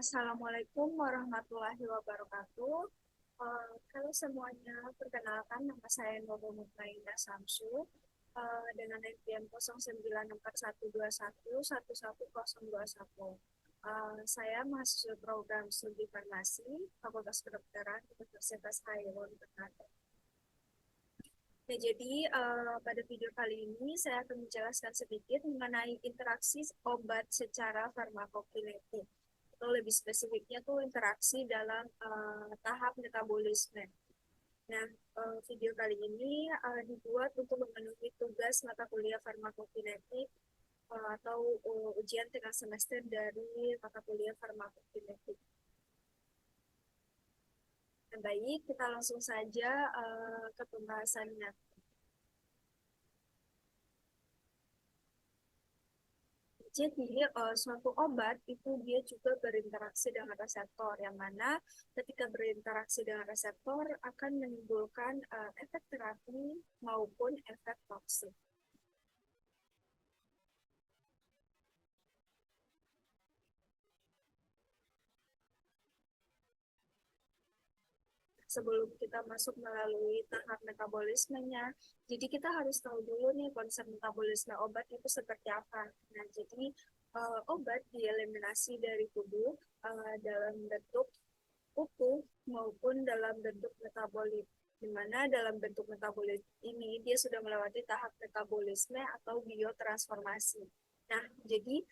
Assalamualaikum warahmatullahi wabarakatuh. Halo semuanya, perkenalkan nama saya Nurul Mutmainah Samsu dengan NPM 094121111021. Saya mahasiswa program studi farmasi Fakultas Kedokteran Universitas Hairul Ternate. Nah, jadi pada video kali ini saya akan menjelaskan sedikit mengenai interaksi obat secara farmakokinetik, atau lebih spesifiknya tuh interaksi dalam tahap metabolisme. Nah, video kali ini dibuat untuk memenuhi tugas mata kuliah farmakokinetik atau ujian tengah semester dari mata kuliah farmakokinetik. Nah, baik, kita langsung saja ke pembahasannya. Jadi, suatu obat itu dia juga berinteraksi dengan reseptor, yang mana ketika berinteraksi dengan reseptor akan menimbulkan efek terapi maupun efek toksik. Sebelum kita masuk melalui tahap metabolismenya, jadi kita harus tahu dulu nih konsep metabolisme obat itu seperti apa. Nah, jadi obat dieliminasi dari tubuh dalam bentuk utuh maupun dalam bentuk metabolit, di mana dalam bentuk metabolit ini dia sudah melewati tahap metabolisme atau biotransformasi. Nah, jadi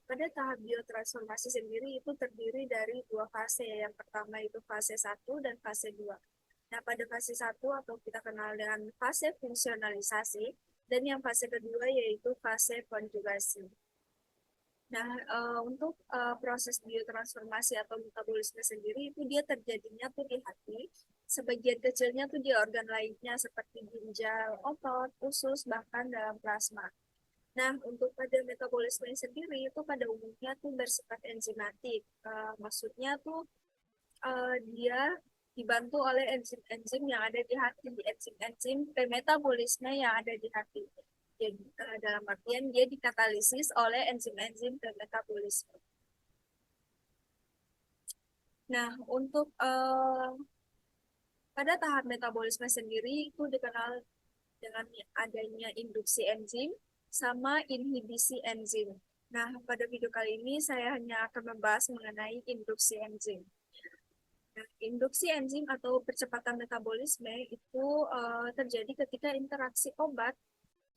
pada tahap biotransformasi sendiri itu terdiri dari dua fase. Yang pertama itu fase 1 dan fase 2. Nah, pada fase 1 atau kita kenal dengan fase fungsionalisasi, dan yang fase kedua yaitu fase konjugasi. Nah, untuk proses biotransformasi atau metabolisme sendiri itu dia terjadinya tuh di hati, sebagian kecilnya tuh di organ lainnya seperti ginjal, otot, usus, bahkan dalam plasma. Nah, untuk pada metabolisme sendiri itu pada umumnya tuh bersifat enzimatik. Maksudnya tuh dia dibantu oleh enzim-enzim yang ada di hati, enzim-enzim metabolisme yang ada di hati. Jadi, dalam artian dia dikatalisis oleh enzim-enzim metabolisme. Nah, untuk pada tahap metabolisme sendiri itu dikenal dengan adanya induksi enzim sama inhibisi enzim. Nah, pada video kali ini saya hanya akan membahas mengenai induksi enzim. Nah, induksi enzim atau percepatan metabolisme itu terjadi ketika interaksi obat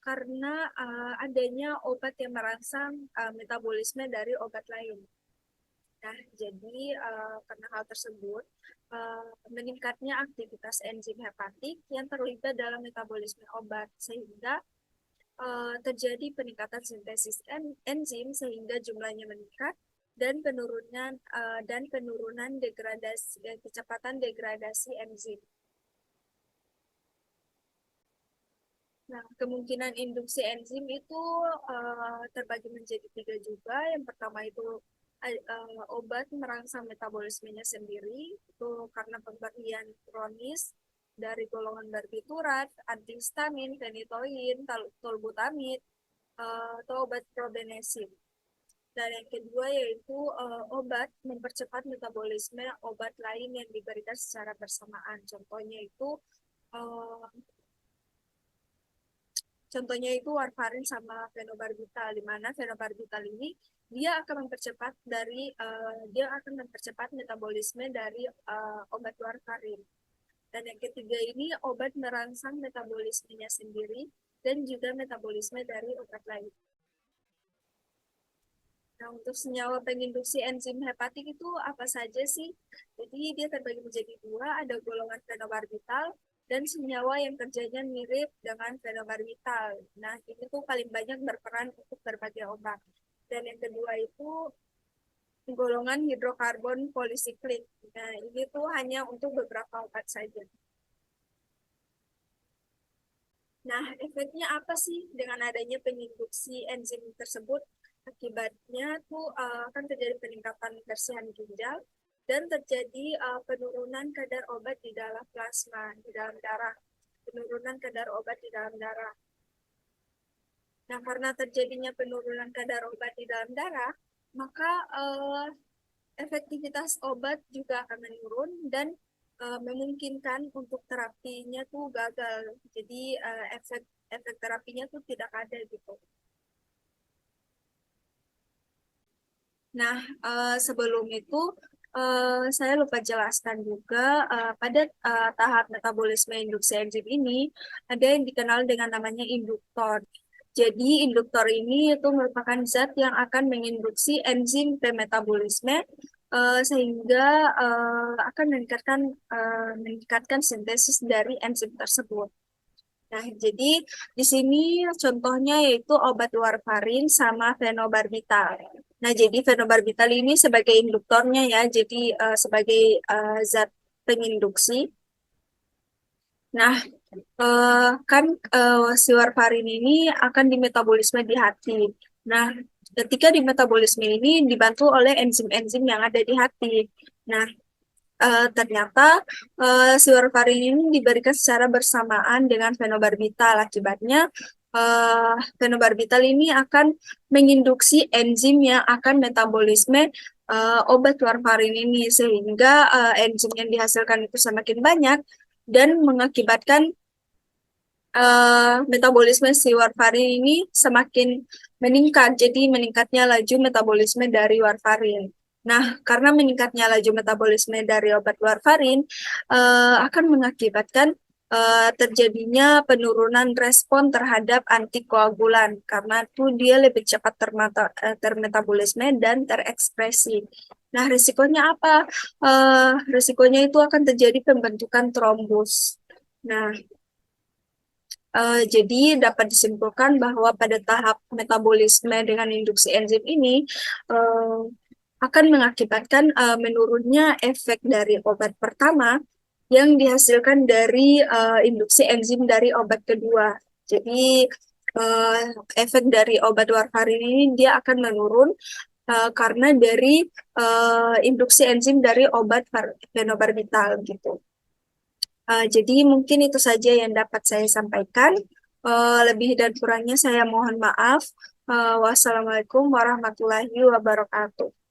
karena adanya obat yang merangsang metabolisme dari obat lain. Nah, jadi karena hal tersebut, meningkatnya aktivitas enzim hepatik yang terlibat dalam metabolisme obat, sehingga terjadi peningkatan sintesis enzim sehingga jumlahnya meningkat dan penurunan degradasi kecepatan degradasi enzim. Nah, kemungkinan induksi enzim itu terbagi menjadi tiga juga. Yang pertama itu obat merangsang metabolismenya sendiri, itu karena pemberian kronis dari golongan barbiturat, antihistamin, fenitoin, tolbutamid, atau obat probenesin. Dan yang kedua yaitu obat mempercepat metabolisme obat lain yang diberikan secara bersamaan. Uh, Contohnya itu warfarin sama fenobarbital, di mana fenobarbital ini dia akan mempercepat metabolisme dari obat warfarin. Dan yang ketiga ini obat merangsang metabolismenya sendiri dan juga metabolisme dari obat lain. Nah, untuk senyawa penginduksi enzim hepatik itu apa saja sih? Jadi dia terbagi menjadi dua, ada golongan fenobarbital dan senyawa yang kerjanya mirip dengan fenobarbital. Nah, ini tuh paling banyak berperan untuk berbagai obat. Dan yang kedua itu golongan hidrokarbon polisiklik. Nah, ini tuh hanya untuk beberapa obat saja. Nah, efeknya apa sih dengan adanya penginduksi enzim tersebut? Akibatnya tuh akan terjadi peningkatan kebersihan ginjal dan terjadi penurunan kadar obat di dalam plasma, di dalam darah. Penurunan kadar obat di dalam darah. Nah, karena terjadinya penurunan kadar obat di dalam darah, maka efektivitas obat juga akan menurun dan memungkinkan untuk terapinya tuh gagal. Jadi efek efek terapinya tuh tidak ada gitu. Nah, sebelum itu saya lupa jelaskan juga pada tahap metabolisme induksi enzim ini ada yang dikenal dengan namanya induktor. Jadi induktor ini itu merupakan zat yang akan menginduksi enzim premetabolisme sehingga akan meningkatkan sintesis dari enzim tersebut. Nah, jadi di sini contohnya yaitu obat warfarin sama fenobarbital. Nah, jadi fenobarbital ini sebagai induktornya ya, jadi sebagai zat penginduksi. Nah, kan si warfarin ini akan dimetabolisme di hati. Nah, ketika dimetabolisme ini dibantu oleh enzim-enzim yang ada di hati. Nah, ternyata si warfarin ini diberikan secara bersamaan dengan fenobarbital. Akibatnya fenobarbital ini akan menginduksi enzim yang akan metabolisme obat warfarin ini sehingga enzim yang dihasilkan itu semakin banyak dan mengakibatkan metabolisme si warfarin ini semakin meningkat. Jadi meningkatnya laju metabolisme dari warfarin. Nah, karena meningkatnya laju metabolisme dari obat warfarin akan mengakibatkan terjadinya penurunan respon terhadap antikoagulan karena itu dia lebih cepat termetabolisme dan terekspresi. Nah, risikonya apa? Risikonya itu akan terjadi pembentukan trombus. Nah, jadi dapat disimpulkan bahwa pada tahap metabolisme dengan induksi enzim ini eh, akan mengakibatkan menurunnya efek dari obat pertama yang dihasilkan dari induksi enzim dari obat kedua. Jadi eh, efek dari obat warfarin ini dia akan menurun karena dari induksi enzim dari obat fenobarbital gitu. Jadi mungkin itu saja yang dapat saya sampaikan. Lebih dan kurangnya saya mohon maaf. Wassalamualaikum warahmatullahi wabarakatuh.